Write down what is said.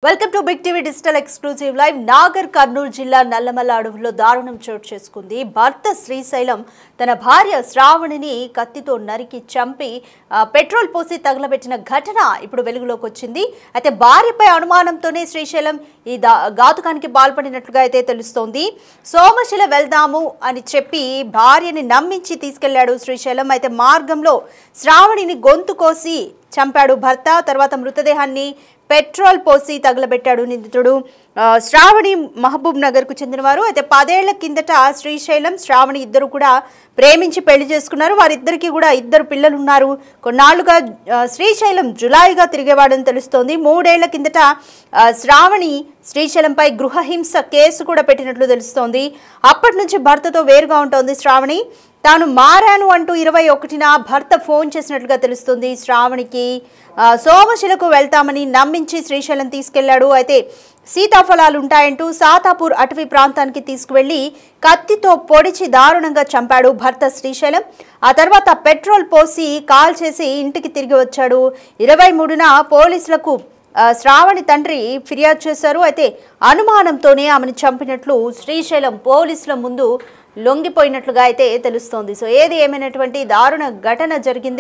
Welcome to big TV digital exclusive live. Nagar Kurnool జిల్లా నల్లమల్ల అడవుల్లో దారుణం చోటు చేసుకుంది. భర్త శ్రీశైలం తన భార్య శ్రావణిని కత్తితో నరికి చంపి పెట్రోల్ పోసి తగలబెట్టిన ఘటన ఇప్పుడు వెలుగులోకి వచ్చింది. అయితే భార్యపై అనుమానంతోనే శ్రీశైలం ఈ ఘాతుకానికి పాల్పడినట్లుగా అయితే తెలుస్తోంది. సోమశిల వెళ్దాము అని చెప్పి భార్యని నమ్మించి తీసుకెళ్లాడు శ్రీశైలం. అయితే మార్గంలో శ్రావణిని గొంతు కోసి చంపాడు భర్త. తర్వాత మృతదేహాన్ని పెట్రోల్ పోసి తగలబెట్టాడు నిందితుడు. శ్రావణి మహబూబ్ నగర్ కు చెందినవారు. అయితే 10 ఏళ్ల కిందట శ్రీశైలం శ్రావణి ఇద్దరు కూడా ప్రేమించి పెళ్లి చేసుకున్నారు. వారిద్దరికి కూడా 2 పిల్లలు ఉన్నారు. కొన్నాళ్లుగా శ్రీశైలం జులాయిగా తిరిగేవాడని తెలుస్తోంది. 3 ఏళ్ల కిందట శ్రావణి శ్రీశైలంపై గృహహింస కేసు కూడా పెట్టినట్లు తెలుస్తోంది. అప్పటి నుంచి భర్తతో వేరుగా ఉంటోంది శ్రావణి. తాను మారాను అంటూ 21న భర్త ఫోన్ చేసినట్లుగా తెలుస్తుంది. శ్రావణికి సోమశిలకు వెళ్తామని నమ్మించి శ్రీశైలం తీసుకెళ్లాడు. అయితే సీతాఫలాలు ఉంటాయంటూ సాతాపూర్ అటవీ ప్రాంతానికి తీసుకువెళ్లి కత్తితో పొడిచి దారుణంగా చంపాడు భర్త శ్రీశైలం. ఆ తర్వాత పెట్రోల్ పోసి కాల్ చేసి ఇంటికి తిరిగి వచ్చాడు. 23న పోలీసులకు శ్రావణి తండ్రి ఫిర్యాదు చేశారు. అయితే అనుమానంతోనే ఆమెను చంపినట్లు శ్రీశైలం పోలీసుల ముందు లొంగిపోయినట్లుగా అయితే తెలుస్తోంది. సో ఏది ఏమైనటువంటి దారుణ ఘటన జరిగింది.